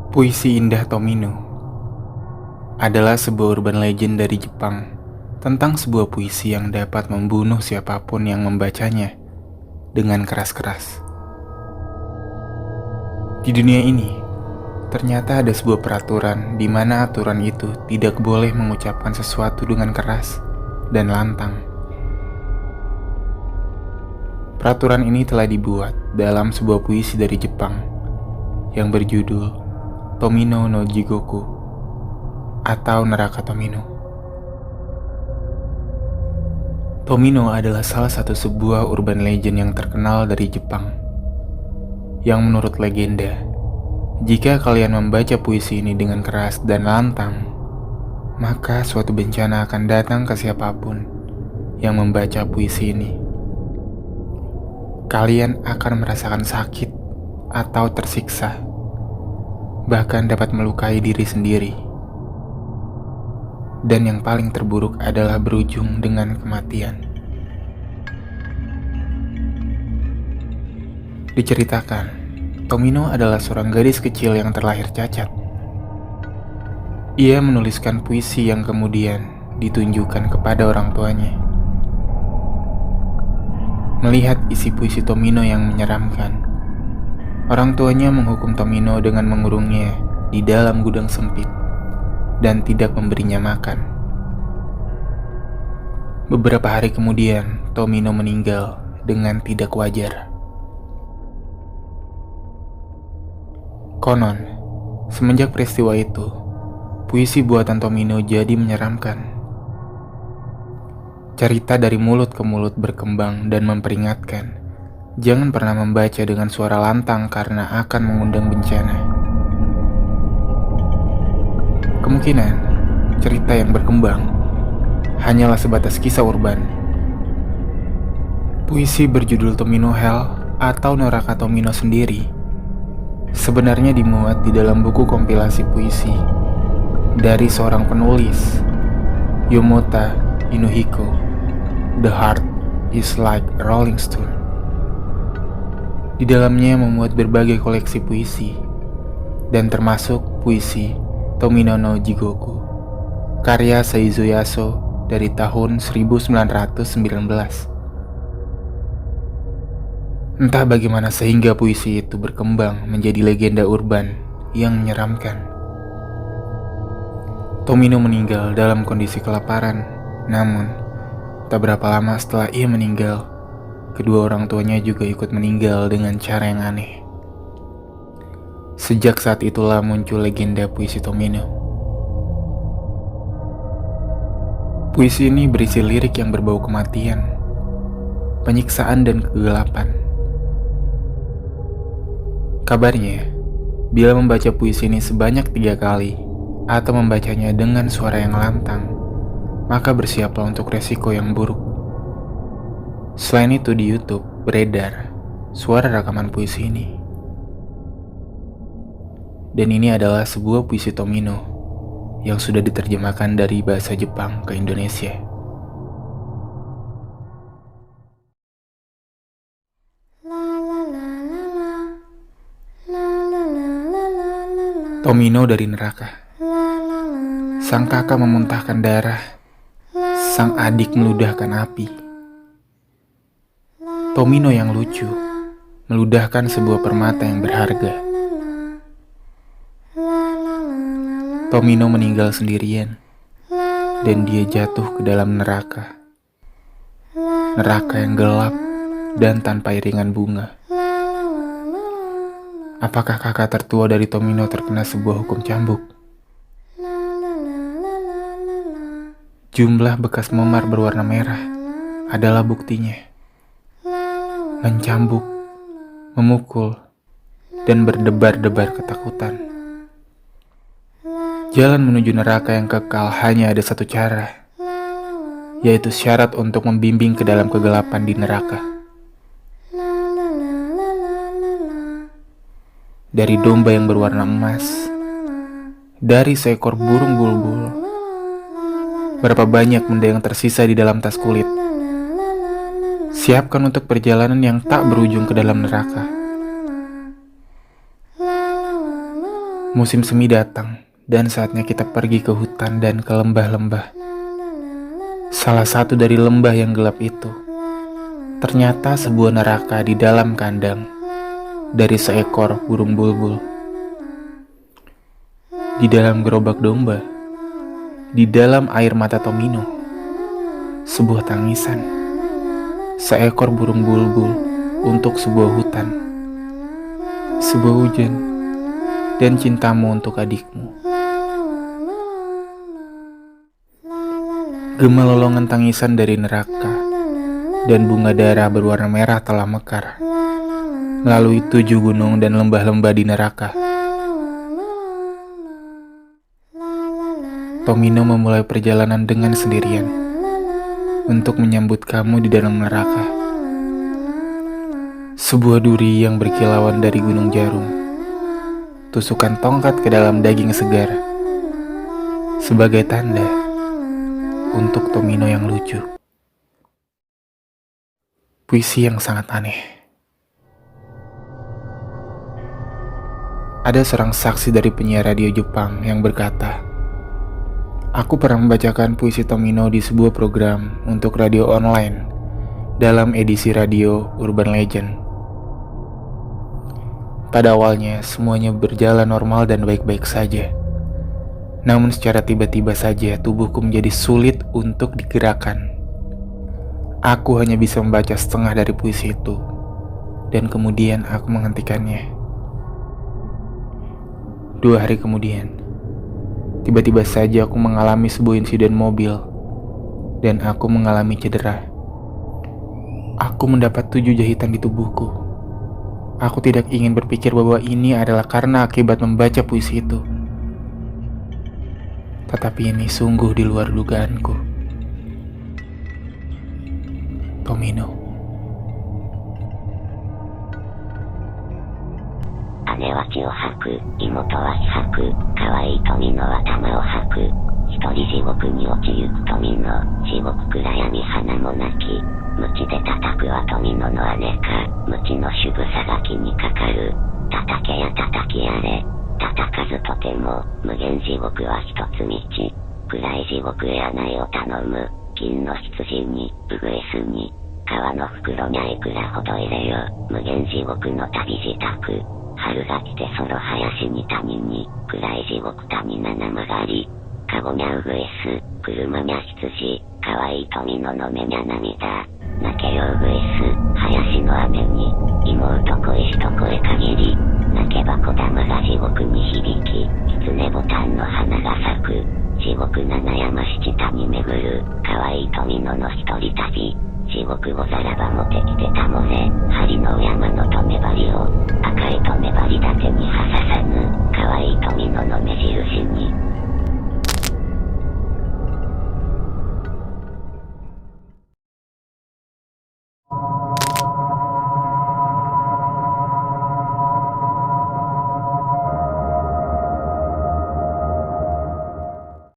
Puisi Indah Tomino adalah sebuah urban legend dari Jepang tentang sebuah puisi yang dapat membunuh siapapun yang membacanya dengan keras-keras. Di dunia ini, ternyata ada sebuah peraturan di mana aturan itu tidak boleh mengucapkan sesuatu dengan keras dan lantang. Peraturan ini telah dibuat dalam sebuah puisi dari Jepang yang berjudul Tomino no Jigoku atau Neraka Tomino. Tomino adalah salah satu sebuah urban legend yang terkenal dari Jepang. Yang menurut legenda, jika kalian membaca puisi ini dengan keras dan lantang, maka suatu bencana akan datang ke siapapun yang membaca puisi ini. Kalian akan merasakan sakit atau tersiksa, bahkan dapat melukai diri sendiri. Dan yang paling terburuk adalah berujung dengan kematian. Diceritakan, Tomino adalah seorang gadis kecil yang terlahir cacat. Ia menuliskan puisi yang kemudian ditunjukkan kepada orang tuanya. Melihat isi puisi Tomino yang menyeramkan, orang tuanya menghukum Tomino dengan mengurungnya di dalam gudang sempit dan tidak memberinya makan. Beberapa hari kemudian, Tomino meninggal dengan tidak wajar. Konon, semenjak peristiwa itu, puisi buatan Tomino jadi menyeramkan. Cerita dari mulut ke mulut berkembang dan memperingatkan, jangan pernah membaca dengan suara lantang karena akan mengundang bencana. Kemungkinan cerita yang berkembang hanyalah sebatas kisah urban. Puisi berjudul Tomino Hell atau Neraka Tomino sendiri sebenarnya dimuat di dalam buku kompilasi puisi dari seorang penulis, Yomota Inuhiko. The Heart is Like a Rolling Stone. Di dalamnya memuat berbagai koleksi puisi, dan termasuk puisi Tomino no Jigoku, karya Seizo Yaso dari tahun 1919. Entah bagaimana sehingga puisi itu berkembang menjadi legenda urban yang menyeramkan. Tomino meninggal dalam kondisi kelaparan, namun tak berapa lama setelah ia meninggal, kedua orang tuanya juga ikut meninggal dengan cara yang aneh. Sejak saat itulah muncul legenda puisi Tomino. Puisi ini berisi lirik yang berbau kematian, penyiksaan dan kegelapan. Kabarnya, bila membaca puisi ini sebanyak 3 kali atau membacanya dengan suara yang lantang, maka bersiaplah untuk resiko yang buruk. Selain itu di YouTube beredar suara rekaman puisi ini. Dan ini adalah sebuah puisi Tomino yang sudah diterjemahkan dari bahasa Jepang ke Indonesia. Tomino dari neraka. Sang kakak memuntahkan darah, sang adik meludahkan api. Tomino yang lucu meludahkan sebuah permata yang berharga. Tomino meninggal sendirian dan dia jatuh ke dalam neraka. Neraka yang gelap dan tanpa iringan bunga. Apakah kakak tertua dari Tomino terkena sebuah hukum cambuk? Jumlah bekas memar berwarna merah adalah buktinya. Mencambuk, memukul, dan berdebar-debar ketakutan. Jalan menuju neraka yang kekal hanya ada satu cara, yaitu syarat untuk membimbing ke dalam kegelapan di neraka. Dari domba yang berwarna emas, dari seekor burung bulbul, berapa banyak benda yang tersisa di dalam tas kulit. Siapkan untuk perjalanan yang tak berujung ke dalam neraka. Musim semi datang, dan saatnya kita pergi ke hutan dan ke lembah-lembah. Salah satu dari lembah yang gelap itu, ternyata sebuah neraka di dalam kandang dari seekor burung bulbul. Di dalam gerobak domba, di dalam air mata Tomino, sebuah tangisan, seekor burung bulbul untuk sebuah hutan, sebuah hujan, dan cintamu untuk adikmu. Gema lolongan tangisan dari neraka dan bunga darah berwarna merah telah mekar melalui 7 gunung dan lembah-lembah di neraka. Tomino memulai perjalanan dengan sendirian untuk menyambut kamu di dalam neraka. Sebuah duri yang berkilauan dari gunung jarum, tusukan tongkat ke dalam daging segar, sebagai tanda untuk Tomino yang lucu. Puisi yang sangat aneh. Ada seorang saksi dari penyiar radio Jepang yang berkata, "Aku pernah membacakan puisi Tomino di sebuah program untuk radio online dalam edisi radio Urban Legend. Pada awalnya semuanya berjalan normal dan baik-baik saja. Namun secara tiba-tiba saja tubuhku menjadi sulit untuk digerakkan. Aku hanya bisa membaca setengah dari puisi itu, dan kemudian aku menghentikannya. 2 hari kemudian, tiba-tiba saja aku mengalami sebuah insiden mobil, dan aku mengalami cedera. Aku mendapat 7 jahitan di tubuhku. Aku tidak ingin berpikir bahwa ini adalah karena akibat membaca puisi itu. Tetapi ini sungguh di luar dugaanku." Tomino. 姉は血を吐く、妹は気吐く、可愛い富野は玉を吐く。一人地獄に落ちゆく富野、地獄暗闇花もなき。鞭で叩くは富野の姉か、鞭の主婦さが気にかかる。叩けや叩きやれ、叩かずとても、無限地獄は一つ道。暗い地獄へ穴を頼む、金の羊に、ウグイスに。川の袋にはいくらほど入れよ、無限地獄の旅支度。春が来てその林に谷に、暗い地獄谷七曲がり。カゴにゃウグイス、車にゃ羊、可愛い富野の目にゃ涙。泣けよウグイス、林の雨に、妹恋しと声限り。泣けば小玉が地獄に響き、狐ボタンの花が咲く。地獄七山七谷巡る、可愛い富野の一人旅。地獄ござらば持ってきてたもぜ、針の山の留め針を、赤い留め針だてにはささぬ、可愛い富野の目印に。